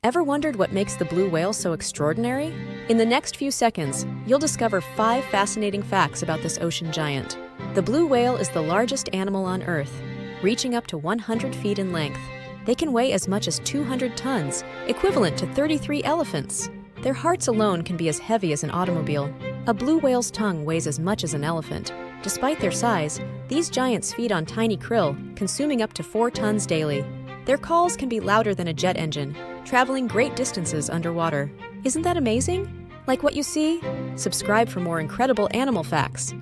Ever wondered what makes the blue whale so extraordinary? In the next few seconds, you'll discover 5 fascinating facts about this ocean giant. The blue whale is the largest animal on Earth, reaching up to 100 feet in length. They can weigh as much as 200 tons, equivalent to 33 elephants. Their hearts alone can be as heavy as an automobile. A blue whale's tongue weighs as much as an elephant. Despite their size, these giants feed on tiny krill, consuming up to 4 tons daily. Their calls can be louder than a jet engine, traveling great distances underwater. Isn't that amazing? Like what you see? Subscribe for more incredible animal facts.